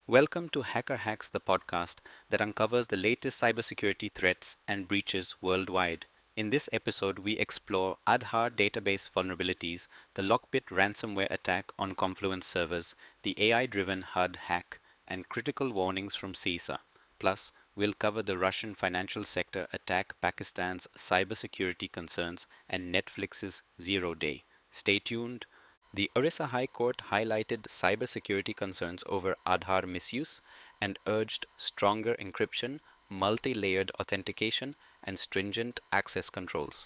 Welcome to Hacker Hacks, the podcast that uncovers the latest cybersecurity threats and breaches worldwide. In this episode, we explore Aadhaar database vulnerabilities, the LockBit ransomware attack on Confluence servers, the AI-driven HUD hack, and critical warnings from CISA. Plus, we'll cover the Russian financial sector attack, Pakistan's cybersecurity concerns, and Netflix's Zero Day. Stay tuned. The Orissa High Court highlighted cybersecurity concerns over Aadhaar misuse and urged stronger encryption, multi-layered authentication, and stringent access controls.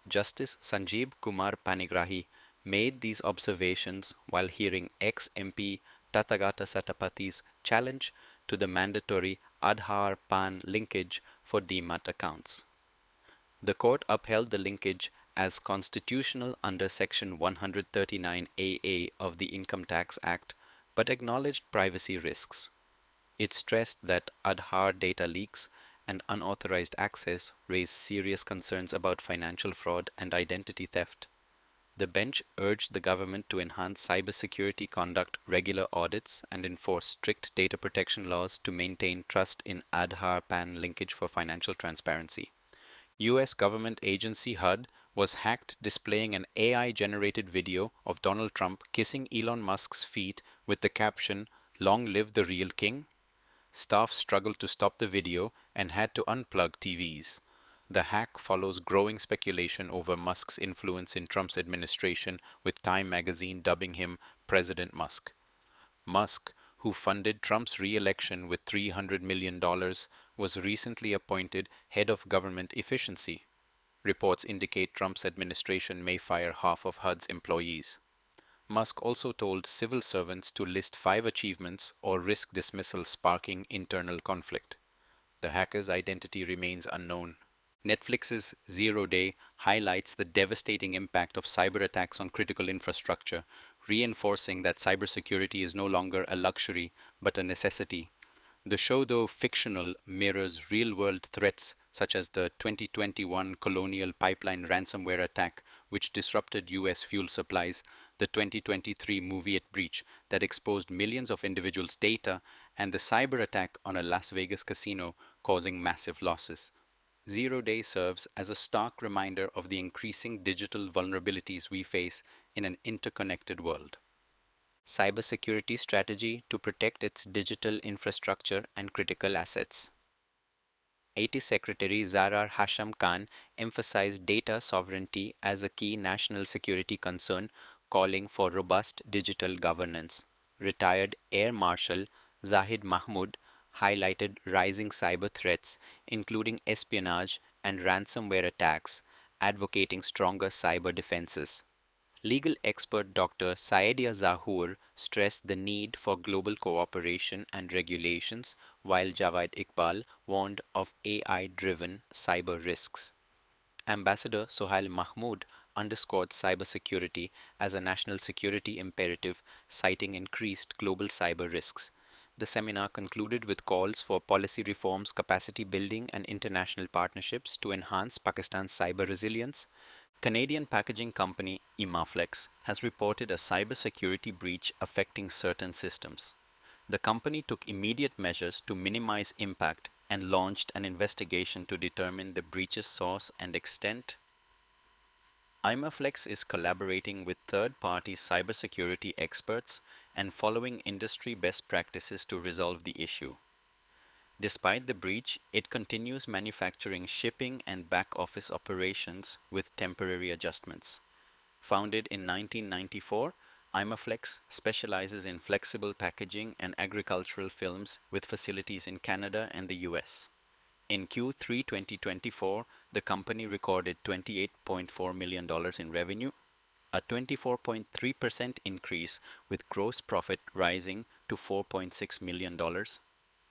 Justice Sanjeev Kumar Panigrahi made these observations while hearing ex-MP Tathagata Satapathy's challenge to the mandatory Aadhaar PAN linkage for demat accounts. The court upheld the linkage as constitutional under Section 139AA of the Income Tax Act, but acknowledged privacy risks. It stressed that Aadhaar data leaks and unauthorized access raise serious concerns about financial fraud and identity theft. The bench urged the government to enhance cybersecurity, conduct regular audits, and enforce strict data protection laws to maintain trust in Aadhaar PAN linkage for financial transparency. US government agency HUD was hacked displaying an AI-generated video of Donald Trump kissing Elon Musk's feet with the caption, "Long live the real king." Staff struggled to stop the video and had to unplug TVs. The hack follows growing speculation over Musk's influence in Trump's administration, with Time magazine dubbing him President Musk. Musk, who funded Trump's re-election with $300 million, was recently appointed head of government efficiency. Reports indicate Trump's administration may fire half of HUD's employees. Musk also told civil servants to list 5 achievements or risk dismissal, sparking internal conflict. The hacker's identity remains unknown. Netflix's Zero Day highlights the devastating impact of cyber attacks on critical infrastructure, reinforcing that cybersecurity is no longer a luxury but a necessity. The show, though fictional, mirrors real-world threats such as the 2021 Colonial Pipeline ransomware attack, which disrupted U.S. fuel supplies, the 2023 Movie breach that exposed millions of individuals' data, and the cyber attack on a Las Vegas casino causing massive losses. Zero Day serves as a stark reminder of the increasing digital vulnerabilities we face in an interconnected world. Cybersecurity strategy to protect its digital infrastructure and critical assets. IT Secretary Zarar Hasham Khan emphasized data sovereignty as a key national security concern, calling for robust digital governance. Retired Air Marshal Zahid Mahmood highlighted rising cyber threats, including espionage and ransomware attacks, advocating stronger cyber defenses. Legal expert Dr. Saedia Zahoor stressed the need for global cooperation and regulations, while Jawad Iqbal warned of AI-driven cyber risks. Ambassador Sohail Mahmood underscored cybersecurity as a national security imperative, citing increased global cyber risks. The seminar concluded with calls for policy reforms, capacity building, and international partnerships to enhance Pakistan's cyber resilience. Canadian packaging company Imaflex has reported a cybersecurity breach affecting certain systems. The company took immediate measures to minimize impact and launched an investigation to determine the breach's source and extent. Imaflex is collaborating with third-party cybersecurity experts and following industry best practices to resolve the issue. Despite the breach, it continues manufacturing shipping and back-office operations with temporary adjustments. Founded in 1994, Imaflex specializes in flexible packaging and agricultural films with facilities in Canada and the US. In Q3 2024, the company recorded $28.4 million in revenue, a 24.3% increase, with gross profit rising to $4.6 million,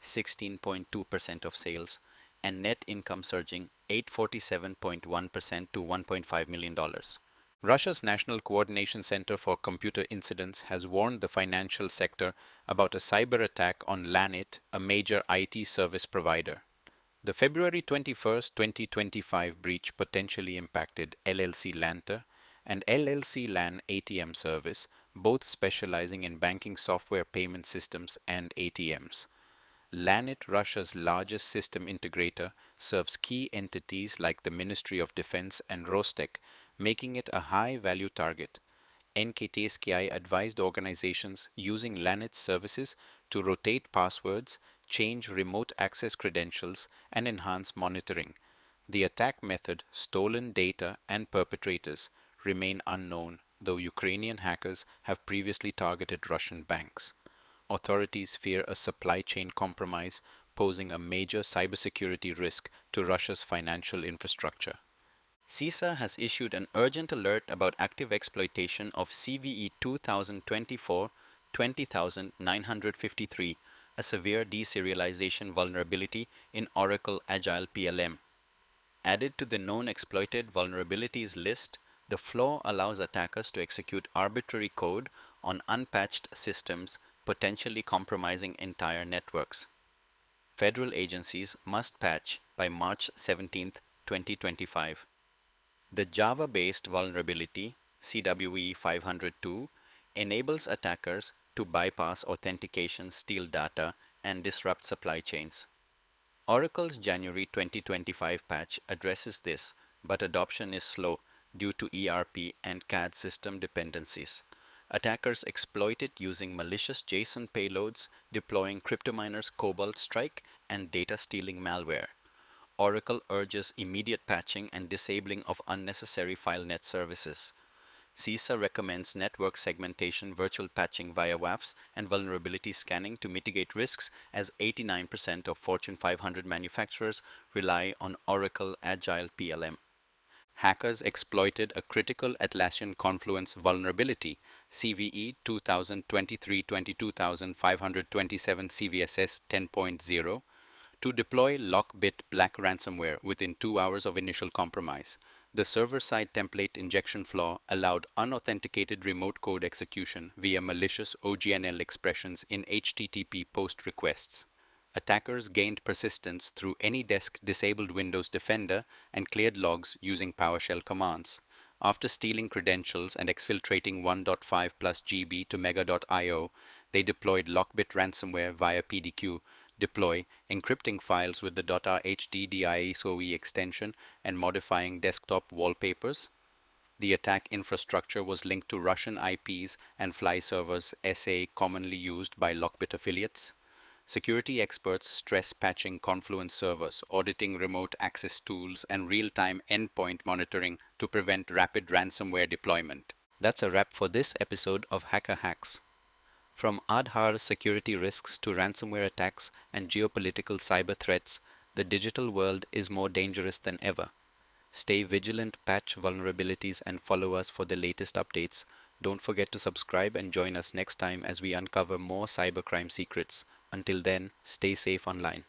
16.2% of sales, and net income surging 847.1% to $1.5 million. Russia's National Coordination Center for Computer Incidents has warned the financial sector about a cyber attack on Lanit, a major IT service provider. The February 21, 2025 breach potentially impacted LLC Lanta and LLC LAN ATM service, both specializing in banking software, payment systems, and ATMs. Lanit, Russia's largest system integrator, serves key entities like the Ministry of Defense and Rostec, making it a high-value target. NKTSKI advised organizations using Lanit's services to rotate passwords, change remote access credentials, and enhance monitoring. The attack method, stolen data, and perpetrators remain unknown, though Ukrainian hackers have previously targeted Russian banks. Authorities fear a supply chain compromise, posing a major cybersecurity risk to Russia's financial infrastructure. CISA has issued an urgent alert about active exploitation of CVE 2024-20953, a severe deserialization vulnerability in Oracle Agile PLM. Added to the known exploited vulnerabilities list, the flaw allows attackers to execute arbitrary code on unpatched systems, potentially compromising entire networks. Federal agencies must patch by March 17, 2025. The Java-based vulnerability, CWE 502, enables attackers to bypass authentication, steal data, and disrupt supply chains. Oracle's January 2025 patch addresses this, but adoption is slow due to ERP and CAD system dependencies. Attackers exploit it using malicious JSON payloads, deploying cryptominers Cobalt Strike, and data stealing malware. Oracle urges immediate patching and disabling of unnecessary FileNet services. CISA recommends network segmentation, virtual patching via WAFs, and vulnerability scanning to mitigate risks, as 89% of Fortune 500 manufacturers rely on Oracle Agile PLM. Hackers exploited a critical Atlassian Confluence vulnerability, CVE 2023-22527 CVSS 10.0, to deploy LockBit black ransomware within 2 hours of initial compromise. The server-side template injection flaw allowed unauthenticated remote code execution via malicious OGNL expressions in HTTP post requests. Attackers gained persistence through AnyDesk disabled Windows Defender and cleared logs using PowerShell commands. After stealing credentials and exfiltrating 1.5 plus GB to mega.io, they deployed LockBit ransomware via PDQ, deploy, encrypting files with the .hddisoe extension and modifying desktop wallpapers. The attack infrastructure was linked to Russian IPs and fly servers SA commonly used by LockBit affiliates. Security experts stress patching Confluence servers, auditing remote access tools, and real-time endpoint monitoring to prevent rapid ransomware deployment. That's a wrap for this episode of Hacker Hacks. From Aadhaar security risks to ransomware attacks and geopolitical cyber threats, the digital world is more dangerous than ever. Stay vigilant, patch vulnerabilities, and follow us for the latest updates. Don't forget to subscribe and join us next time as we uncover more cybercrime secrets. Until then, stay safe online.